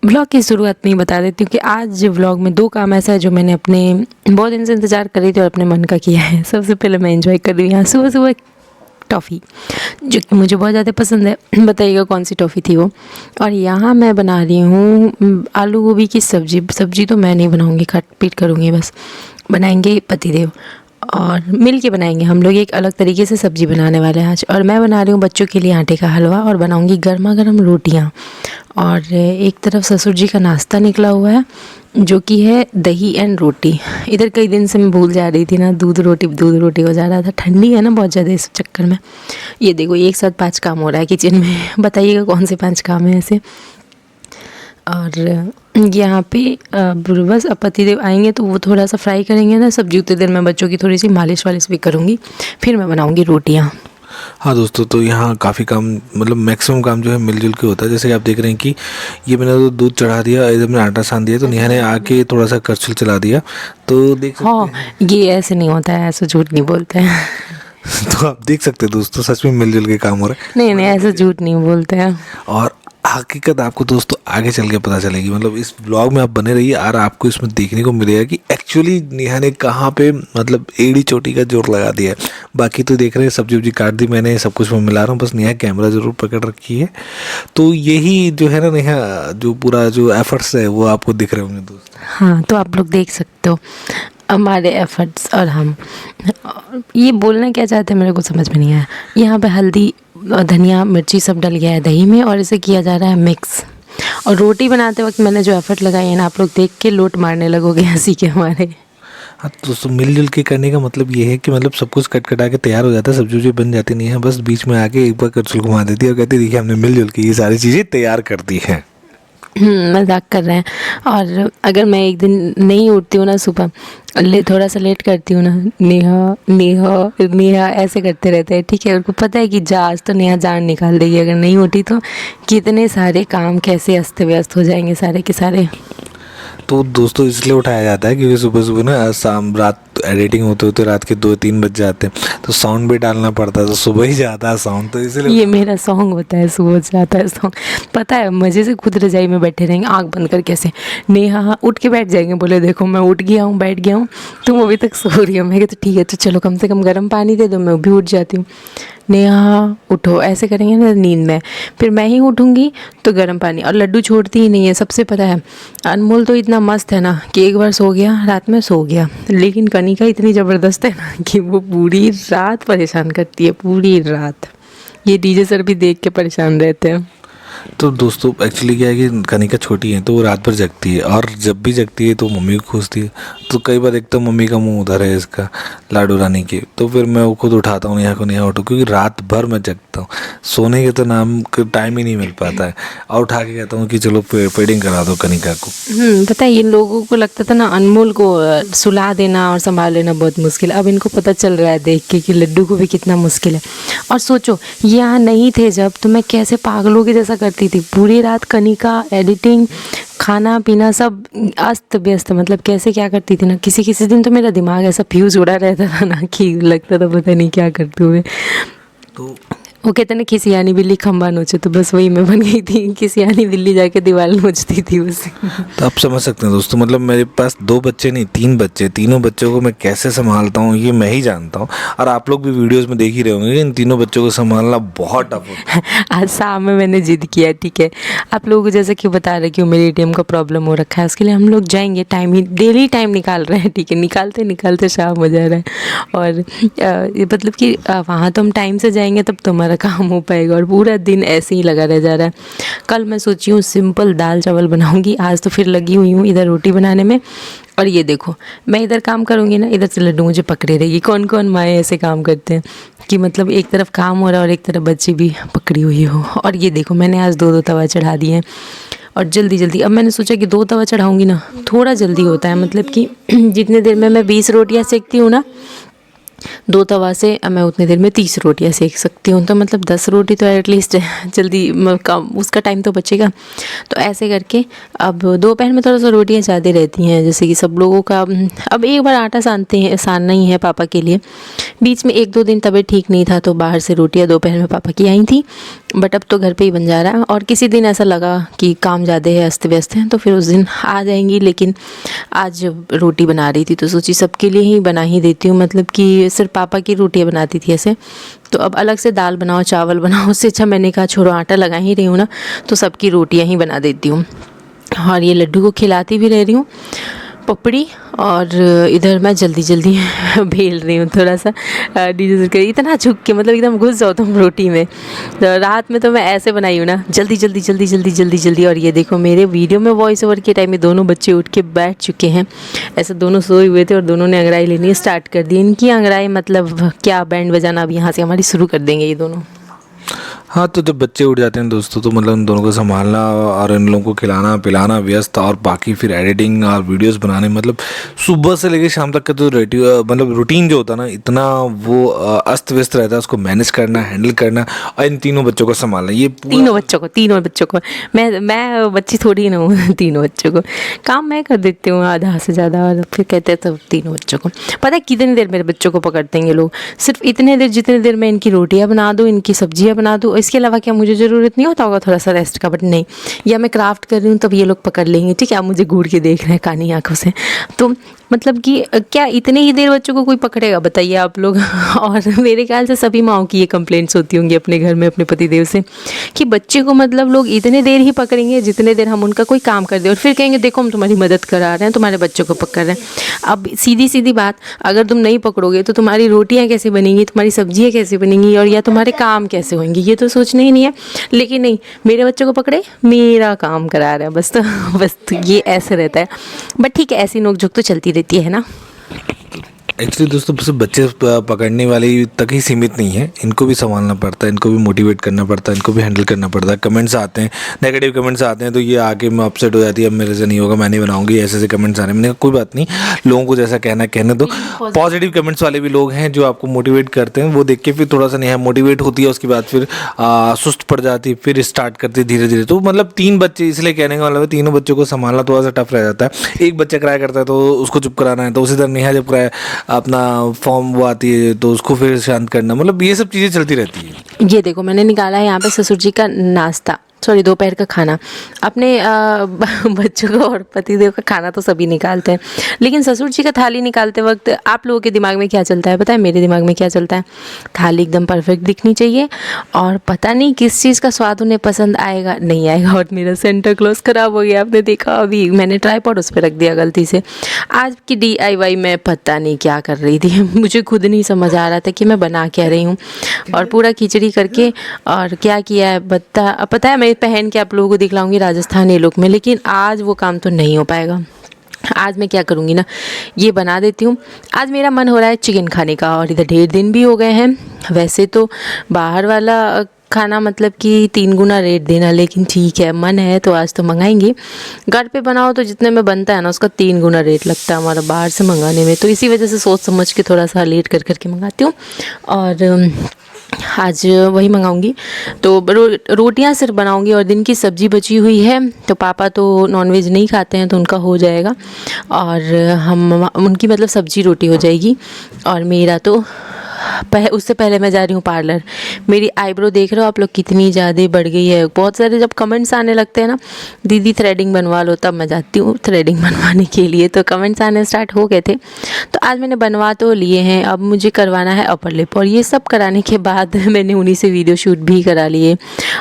Vlog की शुरुआत नहीं बता देती हूँ कि आज व्लॉग में 2 काम ऐसा है जो मैंने अपने बहुत दिन से इंतज़ार कर रही थी और अपने मन का किया है। सबसे पहले मैं एंजॉय कर रही हूँ यहाँ सुबह सुबह टॉफ़ी, जो कि मुझे बहुत ज़्यादा पसंद है। बताइएगा कौन सी टॉफ़ी थी वो। और यहाँ मैं बना रही हूँ आलू गोभी की सब्ज़ी तो मैं नहीं बनाऊँगी, काट पीट करूँगी बस, बनाएंगे पतिदेव और मिल के बनाएंगे हम लोग। एक अलग तरीके से सब्ज़ी बनाने वाले हैं आज। और मैं बना रही हूँ बच्चों के लिए आटे का हलवा और बनाऊँगी गर्मा गर्म रोटियाँ। और एक तरफ ससुर जी का नाश्ता निकला हुआ है जो कि है दही एंड रोटी। इधर कई दिन से मैं भूल जा रही थी ना, दूध रोटी हो जा रहा था। ठंडी है ना बहुत ज़्यादा, इस चक्कर में। ये देखो एक साथ 5 काम हो रहा है किचन में। बताइएगा कौन से 5 काम है ऐसे। और यहाँ पे बस अब पतिदेव आएंगे तो वो थोड़ा सा फ्राई करेंगे ना सब्जी, उतने देर मैं बच्चों की थोड़ी सी मालिश वालिश भी करूँगी, फिर मैं बनाऊँगी रोटियाँ। हाँ दोस्तों, तो यहाँ काफ़ी काम, मतलब मैक्सिमम काम जो है मिलजुल के होता है। जैसे कि आप देख रहे हैं कि ये मैंने तो दूध चढ़ा दिया, इधर मैंने आटा सान दिया, तो नेहा ने आके थोड़ा सा करछुल चला दिया। तो देख सकते हाँ, ये ऐसे नहीं होता है, ऐसे झूठ नहीं बोलते हैं। तो आप देख सकते हैं दोस्तों, सच में मिलजुल के काम हो रहा है। नहीं ऐसे झूठ नहीं बोलते हैं। और हकीकत आपको दोस्तों आगे चल के पता चलेगी, मतलब इस ब्लॉग में आप बने रहिए और आपको इसमें देखने को मिलेगा कि एक्चुअली नेहा ने कहाँ पे मतलब एड़ी चोटी का जोर लगा दिया है। बाकी तो देख रहे हैं सब्जी वब्जी काट दी मैंने, सब कुछ मैं मिला रहा हूँ, बस नेहा कैमरा ज़रूर पकड़ रखी है। तो यही जो है ना नेहा, जो पूरा जो एफर्ट्स है वो आपको दिख रहे होंगे दोस्तों। हाँ, तो आप लोग देख सकते हो हमारे एफर्ट्स। और हम ये बोलना क्या चाहते हैं मेरे को समझ में नहीं आया। यहाँ पे हल्दी धनिया मिर्ची सब डल गया है दही में और इसे किया जा रहा है मिक्स। और रोटी बनाते वक्त मैंने जो एफर्ट लगाई है ना, आप लोग देख के लोट मारने लगोगे हंसी के हमारे। हाँ दोस्तों, मिलजुल के करने का मतलब ये है कि मतलब सब कुछ कट कटा के तैयार हो जाता है, सब्जी वब्जी बन जाती नहीं है, बस बीच में आके एक बार करछुल घुमा देती है और कहती है देखिए हमने मिलजुल के ये सारी चीज़ें तैयार कर दी हैं। मजाक कर रहे हैं। और अगर मैं एक दिन नहीं उठती हूँ ना सुबह, थोड़ा सा लेट करती हूँ ना, नेहा नेहा नेहा ऐसे करते रहते हैं। ठीक है, उनको पता है कि आज तो नेहा जान निकाल देगी अगर नहीं उठी तो। कितने सारे काम कैसे अस्त व्यस्त हो जाएंगे सारे के सारे। तो दोस्तों इसलिए उठाया जाता है क्योंकि सुबह सुबह ना शाम रात एडिटिंग होते होते रात के 2-3 बज जाते हैं, तो साउंड भी डालना पड़ता है, तो सुबह ही जाता है साउंड, तो इसलिए ये मेरा सॉन्ग होता है, सुबह जाता है सॉन्ग। पता है, मज़े से खुद रजाई में बैठे रहेंगे आंख बंद करके ऐसे। नेहा उठ के बैठ जाएंगे, बोले देखो मैं उठ गया हूँ, बैठ गया हूँ, तुम अभी तक सो रही हो। मैं कहती ठीक है तो चलो कम से कम गर्म पानी दे दो, मैं भी उठ जाती हूँ। नेहा उठो, ऐसे करेंगे ना नींद में, फिर मैं ही उठूँगी तो गर्म पानी। और लड्डू छोड़ती ही नहीं है, सबसे पता है। अनमोल तो इतना मस्त है ना कि एक बार सो गया, रात में सो गया, लेकिन कनिका इतनी ज़बरदस्त है ना कि वो पूरी रात परेशान करती है, पूरी रात। ये डीजे सर भी देख के परेशान रहते हैं। तो दोस्तों एक्चुअली क्या है कि कनिका छोटी है तो वो रात भर जगती है, और जब भी जगती है तो मम्मी को खोजती है। तो कई बार एक तो मम्मी का मुंह उधर है इसका लाडू रानी के, तो फिर मैं वो खुद उठाता हूँ नेहा को, नेहा उठो, क्योंकि रात भर मैं जगता हूँ, सोने के तो नाम का टाइम ही नहीं मिल पाता है। और उठा के कहता हूँ कि चलो फीडिंग करा दो कनिका को। पता है, ये लोगों को लगता था ना अनमोल को सुला देना और संभाल लेना बहुत मुश्किल है। अब इनको पता चल रहा है देख के कि लड्डू को भी कितना मुश्किल है। और सोचो ये यहाँ नहीं थे जब, तो मैं कैसे पागलों की जैसा करती थी पूरी रात। कनिका, एडिटिंग, खाना पीना सब अस्त व्यस्त, मतलब कैसे क्या करती थी ना। किसी किसी दिन तो मेरा दिमाग ऐसा फ्यूज़ उड़ा रहता था ना कि लगता था पता नहीं क्या करते हुए। तो वो कहते ना खिसियानी बिल्ली खंबा नोचे, तो बस वही मैं बन गई थी। खिसियानी बिल्ली जाके दीवार नोचती थी उससे। तो आप समझ सकते हैं दोस्तों, मतलब मेरे पास 2 बच्चे नहीं 3 बच्चे, तीनों बच्चों को मैं कैसे संभालता हूँ ये मैं ही जानता हूँ। और आप लोग भी वीडियोस में देख ही रहे होंगे, इन तीनों बच्चों को संभालना बहुत टफ होता है। आज शाम में मैंने जिद किया, ठीक है आप लोगों को जैसे कि बता रहे कि मेरे एटीएम का प्रॉब्लम हो रखा है, उसके लिए हम लोग जाएंगे, टाइम ही डेली टाइम निकाल रहे हैं। ठीक है, निकालते निकालते शाम हो जा रहा है। और मतलब कि वहाँ तो हम टाइम से जाएंगे तब तो हमारा काम हो पाएगा, और पूरा दिन ऐसे ही लगा रह जा रहा है। कल मैं सोची हूँ सिंपल दाल चावल बनाऊंगी, आज तो फिर लगी हुई हूँ इधर रोटी बनाने में। और ये देखो मैं इधर काम करूँगी ना, इधर से लड्डू मुझे पकड़े रहेगी। कौन कौन माएँ ऐसे काम करते हैं कि मतलब एक तरफ काम हो रहा है और एक तरफ बच्ची भी पकड़ी हुई हो। और ये देखो मैंने आज 2 तवा चढ़ा दिए हैं और जल्दी जल्दी। अब मैंने सोचा कि 2 तवा चढ़ाऊँगी ना थोड़ा जल्दी होता है, मतलब कि जितने देर में मैं 20 रोटियाँ सेकती हूँ ना, 2 तवा से मैं उतनी देर में 30 रोटियां सेक सकती हूँ, तो मतलब 10 रोटी तो एटलीस्ट जल्दी कम उसका टाइम तो बचेगा। तो ऐसे करके अब दोपहर में थोड़ा सा रोटियां ज़्यादा रहती हैं, जैसे कि सब लोगों का। अब एक बार आटा सानना ही है पापा के लिए। बीच में 1-2 दिन तबीयत ठीक नहीं था तो बाहर से रोटियां दोपहर में पापा की आई थी, बट अब तो घर पे ही बन जा रहा है। और किसी दिन ऐसा लगा कि काम ज़्यादा है, अस्त व्यस्त है, तो फिर उस दिन आ जाएंगी। लेकिन आज रोटी बना रही थी तो सोची सबके लिए ही बना ही देती हूँ, मतलब कि सिर्फ पापा की रोटियां बनाती थी ऐसे। तो अब अलग से दाल बनाओ चावल बनाओ, उससे अच्छा मैंने कहा छोड़ो, आटा लगा ही रही हूँ ना, तो सबकी रोटियां ही बना देती हूँ। और ये लड्डू को खिलाती भी रह रही हूँ पपड़ी, और इधर मैं जल्दी जल्दी बेल रही हूँ थोड़ा सा डीजे कर, इतना झुक के, मतलब एकदम घुस जाओ तुम रोटी में। तो रात में तो मैं ऐसे बनाई हूँ ना, जल्दी जल्दी जल्दी जल्दी जल्दी जल्दी। और ये देखो मेरे वीडियो में वॉइस ओवर के टाइम में दोनों बच्चे उठ के बैठ चुके हैं। ऐसे दोनों सोए हुए थे और दोनों ने अंगड़ाई लेनी स्टार्ट कर दी। इनकी अंगड़ाई मतलब क्या, बैंड बजाना अब यहाँ से हमारी शुरू कर देंगे ये दोनों। हाँ, तो जब बच्चे उठ जाते हैं दोस्तों तो मतलब उन दोनों को संभालना और इन लोगों को खिलाना पिलाना व्यस्त, और बाकी फिर एडिटिंग और वीडियोस बनाने, मतलब सुबह से लेकर शाम तक का तो मतलब रूटीन जो होता है ना, इतना वो अस्त व्यस्त रहता है। उसको मैनेज करना, हैंडल करना और इन तीनों बच्चों को संभालना, ये तीनों बच्चों को मैं बच्ची थोड़ी ना हूँ। तीनों बच्चों को काम मैं कर देती हूँ आधा से ज़्यादा, और फिर कहते हैं तब तीनों बच्चों को। पता है कितनी देर मेरे बच्चों को पकड़ते हैं ये लोग? सिर्फ इतने देर जितनी देर मैं इनकी रोटियाँ बना दूँ, इनकी सब्जियाँ बना दूँ, इसके अलावा क्या मुझे ज़रूरत नहीं होता होगा थोड़ा सा रेस्ट का? बट नहीं, या मैं क्राफ्ट कर रही हूँ तब ये लोग पकड़ लेंगे, ठीक है, आप मुझे घूर के देख रहे हैं कानी आँखों से। तो मतलब कि क्या इतने ही देर बच्चों को कोई पकड़ेगा, बताइए आप लोग? और मेरे ख्याल से सभी माँओं की ये कंप्लेंट्स होती होंगी अपने घर में अपने पतिदेव से, कि बच्चे को मतलब लोग इतने देर ही पकड़ेंगे जितने देर हम उनका कोई काम कर दे, और फिर कहेंगे देखो हम तुम्हारी मदद करा रहे हैं, तुम्हारे बच्चों को पकड़ रहे हैं। अब सीधी सीधी बात, अगर तुम नहीं पकड़ोगे तो तुम्हारी रोटियाँ कैसे बनेंगी, तुम्हारी सब्जियाँ कैसे बनेंगी, और या तुम्हारे काम कैसे होंगे, ये तो सोचना ही नहीं है। लेकिन नहीं, मेरे बच्चों को पकड़े, मेरा काम करा रहे हैं बस। तो ये ऐसे रहता है। बट ठीक है, ऐसी नोकझोंक तो चलती रहती है ना। एक्चुअली दोस्तों सिर्फ बच्चे पकड़ने वाले तक ही सीमित नहीं है, इनको भी संभालना पड़ता है, इनको भी मोटिवेट करना पड़ता है, इनको भी हैंडल करना पड़ता है। कमेंट्स आते हैं, नेगेटिव कमेंट्स आते हैं तो ये आके मैं अपसेट हो जाती है, अब मेरे से नहीं होगा, मैं नहीं बनाऊंगी, ऐसे ऐसे कमेंट्स आ रहे हैं। मैंने कहा कोई बात नहीं, लोगों को जैसा कहना है कहने दो। पॉजिटिव कमेंट्स वाले भी लोग हैं जो आपको मोटिवेट करते हैं, वो देख के फिर थोड़ा सा नहीं मोटिवेट होती है, उसके बाद फिर सुस्त पड़ जाती है, फिर स्टार्ट करती है धीरे धीरे। तो मतलब 3 बच्चे, इसलिए कहने का मतलब है तीनों बच्चों को संभालना थोड़ा सा टफ रह जाता है। एक बच्चा क्राई करता है तो उसको चुप कराना है, तो उसी तरह नेहा जब क्राई अपना फॉर्म वो आती है तो उसको फिर शांत करना, मतलब ये सब चीज़ें चलती रहती है। ये देखो मैंने निकाला है यहाँ पे ससुर जी का नाश्ता, सॉरी दोपहर का खाना। अपने बच्चों को और पतिदेव का खाना तो सभी निकालते हैं, लेकिन ससुर जी का थाली निकालते वक्त आप लोगों के दिमाग में क्या चलता है पता है? मेरे दिमाग में क्या चलता है? थाली एकदम परफेक्ट दिखनी चाहिए, और पता नहीं किस चीज़ का स्वाद उन्हें पसंद आएगा नहीं आएगा। और मेरा सेंटर क्लॉज ख़राब हो गया, आपने देखा, अभी मैंने ट्राइपॉड उस पर रख दिया गलती से। आज की DIY मैं पता नहीं क्या कर रही थी, मुझे खुद नहीं समझ आ रहा था कि मैं बना क्या रही हूँ। और पूरा खिचड़ी करके और क्या किया है पता है, मैं पहन के आप लोगों को दिखलाऊंगी राजस्थानी लुक में, लेकिन आज वो काम तो नहीं हो पाएगा। आज मैं क्या करूँगी ना, ये बना देती हूँ। आज मेरा मन हो रहा है चिकन खाने का, और इधर 1.5 दिन भी हो गए हैं। वैसे तो बाहर वाला खाना मतलब कि 3 गुना रेट देना, लेकिन ठीक है मन है तो आज तो मंगाएंगे। घर पे बनाओ तो जितने में बनता है ना उसका 3 गुना रेट लगता है हमारा बाहर से मंगाने में, तो इसी वजह से सोच समझ के थोड़ा सा लेट कर करके मंगाती हूँ। और आज वही मंगाऊंगी। तो रोटियां सिर्फ बनाऊंगी, और दिन की सब्ज़ी बची हुई है, तो पापा तो नॉनवेज नहीं खाते हैं तो उनका हो जाएगा, और उनकी मतलब सब्जी रोटी हो जाएगी। और मेरा तो उससे पहले मैं जा रही हूँ पार्लर। मेरी आईब्रो देख रहे हो आप लोग कितनी ज़्यादा बढ़ गई है। बहुत सारे जब कमेंट्स आने लगते हैं ना, दीदी थ्रेडिंग बनवा लो, तब मैं जाती हूँ थ्रेडिंग बनवाने के लिए। तो कमेंट्स आने स्टार्ट हो गए थे, तो आज मैंने बनवा तो लिए हैं। अब मुझे करवाना है अपर लिप, और ये सब कराने के बाद मैंने उन्हीं से वीडियो शूट भी करा लिए।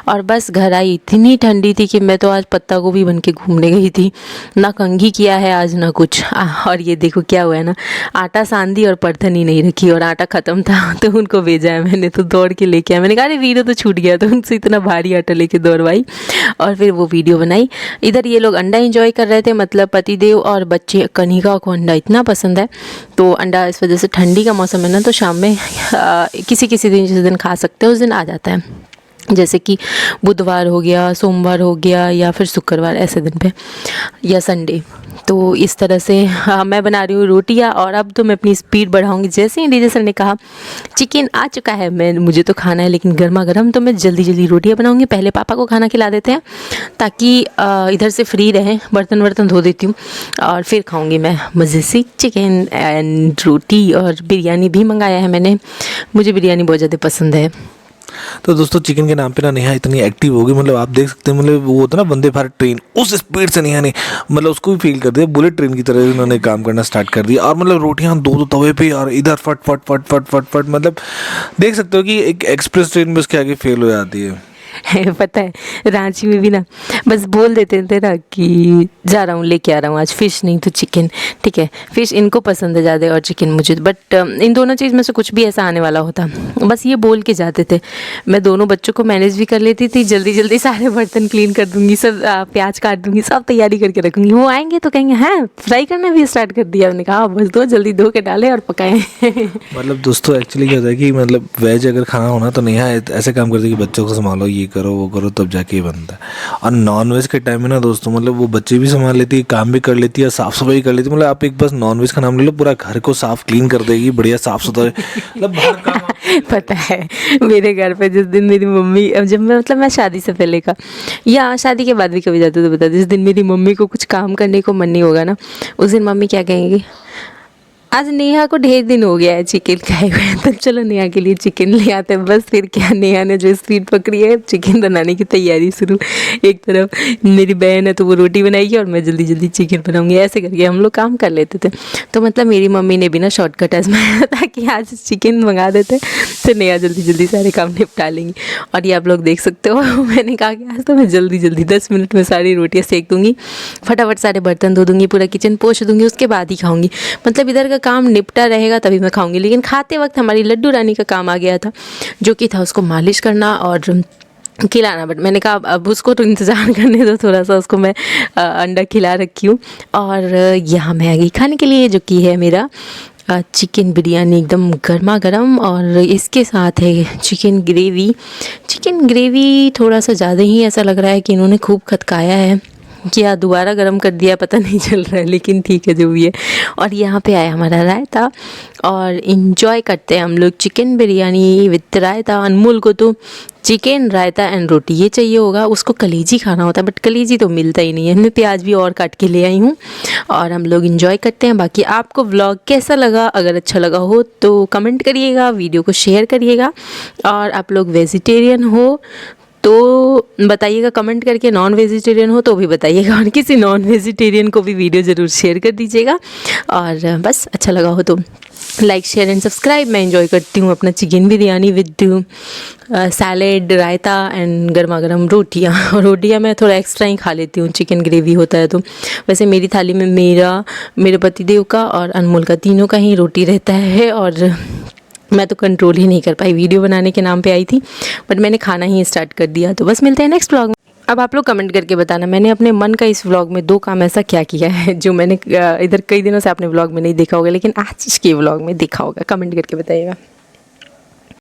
और बस घर आई, इतनी ठंडी थी कि मैं तो आज पत्ता गोभी बन के घूमने गई थी, ना कंघी किया है आज ना कुछ। और ये देखो क्या हुआ है ना, आटा सान दी और परथन ही नहीं रखी, और आटा ख़त्म था तो उनको भेजा है मैंने, तो दौड़ के लेके आया। मैंने कहा अरे वीडियो तो छूट गया, तो उनसे इतना भारी आटा लेके दौड़वाई और फिर वो वीडियो बनाई। इधर ये लोग अंडा एंजॉय कर रहे थे, मतलब पतिदेव और बच्चे। कनिका को अंडा इतना पसंद है, तो अंडा इस वजह से ठंडी का मौसम है ना, तो शाम में किसी दिन जिस दिन खा सकते हैं उस दिन आ जाता है, जैसे कि बुधवार हो गया, सोमवार हो गया, या फिर शुक्रवार, ऐसे दिन पे, या संडे। तो इस तरह से मैं बना रही हूँ रोटियाँ। और अब तो मैं अपनी स्पीड बढ़ाऊँगी। जैसे ही डीजे सर ने कहा चिकन आ चुका है, मुझे तो खाना है लेकिन गर्मा गर्म, तो मैं जल्दी जल्दी रोटियाँ बनाऊँगी। पहले पापा को खाना खिला देते हैं ताकि इधर से फ्री रहें। बर्तन वर्तन धो देती हूँ और फिर खाऊँगी मैं मज़े से चिकन एंड रोटी। और बिरयानी भी मंगाया है मैंने, मुझे बिरयानी बहुत ज़्यादा पसंद है। तो दोस्तों चिकन के नाम पे ना नेहा इतनी एक्टिव होगी, मतलब आप देख सकते हैं, मतलब वो होता है ना वंदे भारत ट्रेन, उस स्पीड से नेहा ने मतलब उसको भी फील कर दिया, बुलेट ट्रेन की तरह उन्होंने काम करना स्टार्ट कर दिया। और मतलब रोटियां दो तवे पे और इधर फट फट फट फट फट फट, मतलब देख सकते हो कि एक एक्सप्रेस ट्रेन में उसके आगे फेल हो जाती है। पता है रांची में भी ना बस बोल देते थे ना कि जा रहा हूँ लेके आ रहा हूँ आज फिश नहीं तो चिकन। ठीक है, फिश इनको पसंद है ज़्यादा और चिकन मुझे, बट इन दोनों चीज़ में से कुछ भी ऐसा आने वाला होता बस ये बोल के जाते थे। मैं दोनों बच्चों को मैनेज भी कर लेती थी, जल्दी जल्दी सारे बर्तन क्लीन कर दूँगी, सब प्याज काट दूँगी, सब तैयारी करके रखूँगी। वो आएंगे तो कहेंगे हाँ फ्राई करना भी स्टार्ट कर दिया। मैंने कहा बस दो जल्दी धो के डाले और पकाएं। मतलब दोस्तों एक्चुअली क्या होता है कि मतलब वेज अगर खाना होना तो नेहा ऐसे काम करती है कि बच्चों को संभालो, ये करो वो करो, तब जाके ये बनता है। और नॉन वेज के टाइम में ना दोस्तों मतलब वो बच्चे भी संभाल लेती है, काम भी कर लेती है, साफ सफाई कर लेती है। मतलब आप एक बस नॉन वेज का नाम ले लो, पूरा घर को साफ क्लीन कर देगी, बढ़िया साफ सुथरा, मतलब बाहर काम। पता है मेरे घर पे जिस दिन मेरी मम्मी, जब मैं शादी से पहले का या शादी के बाद भी कभी जाती हूँ तो बता, जिस दिन मेरी मम्मी को कुछ काम करने को मन नहीं होगा ना, उस दिन मम्मी क्या कहेंगी, आज नेहा को ढेर दिन हो गया है चिकन खाए हुए, तो चलो नेहा के लिए चिकन ले आते हैं। बस फिर क्या, नेहा ने जो स्पीड पकड़ी है, चिकन बनाने की तैयारी शुरू। एक तरफ मेरी बहन है तो वो रोटी बनाएगी और मैं जल्दी जल्दी चिकन बनाऊंगी। ऐसे करके हम लोग काम कर लेते थे। तो मतलब मेरी मम्मी ने भी ना शॉर्टकट आजमाया था कि आज चिकन मंगा देते तो नेहा जल्दी जल्दी सारे काम निपटा लेंगी। और ये आप लोग देख सकते हो मैंने कहा कि आज तो मैं जल्दी जल्दी 10 मिनट में सारी रोटियाँ सेक दूँगी, फटाफट सारे बर्तन धो दूँगी, पूरा किचन पोंछ दूँगी, उसके बाद ही खाऊँगी। मतलब इधर का काम निपटा रहेगा तभी मैं खाऊंगी। लेकिन खाते वक्त हमारी लड्डू रानी का काम आ गया था, जो कि था उसको मालिश करना और खिलाना। बट मैंने कहा अब उसको तो इंतज़ार करने दो थोड़ा सा, उसको मैं अंडा खिला रखी हूँ। और यहाँ मैं आ गई खाने के लिए, जो कि है मेरा चिकन बिरयानी एकदम गर्मा गर्म। और इसके साथ है चिकन ग्रेवी। चिकन ग्रेवी थोड़ा सा ज़्यादा ही ऐसा लग रहा है कि इन्होंने खूब खदकाया है, क्या दोबारा गर्म कर दिया पता नहीं चल रहा है, लेकिन ठीक है जो भी है। और यहाँ पे आया हमारा रायता और इन्जॉय करते हैं हम लोग चिकन बिरयानी विद रायता। अनमोल को तो चिकन रायता एंड रोटी ये चाहिए होगा, उसको कलेजी खाना होता है, बट कलेजी तो मिलता ही नहीं है। मैं प्याज भी और काट के ले आई हूँ और हम लोग इन्जॉय करते हैं। बाकी आपको व्लॉग कैसा लगा, अगर अच्छा लगा हो तो कमेंट करिएगा, वीडियो को शेयर करिएगा। और आप लोग वेजिटेरियन हो तो बताइएगा कमेंट करके, नॉन वेजिटेरियन हो तो भी बताइएगा, और किसी नॉन वेजिटेरियन को भी वीडियो ज़रूर शेयर कर दीजिएगा। और बस अच्छा लगा हो तो लाइक शेयर एंड सब्सक्राइब। मैं एंजॉय करती हूँ अपना chicken biryani with salad, raita and गर्मा गर्म रोटियाँ। और रोटियाँ मैं थोड़ा एक्स्ट्रा ही खा लेती हूँ, चिकन ग्रेवी होता है तो। वैसे मेरी थाली में मेरे पतिदेव का और अनमोल का, तीनों का ही रोटी रहता है। और मैं तो कंट्रोल ही नहीं कर पाई, वीडियो बनाने के नाम पे आई थी बट मैंने खाना ही स्टार्ट कर दिया। तो बस मिलते हैं नेक्स्ट व्लॉग में। अब आप लोग कमेंट करके बताना मैंने अपने मन का इस व्लॉग में 2 काम ऐसा क्या किया है जो मैंने इधर कई दिनों से आपने व्लॉग में नहीं देखा होगा, लेकिन आज के व्लॉग में देखा होगा। कमेंट करके बताइएगा।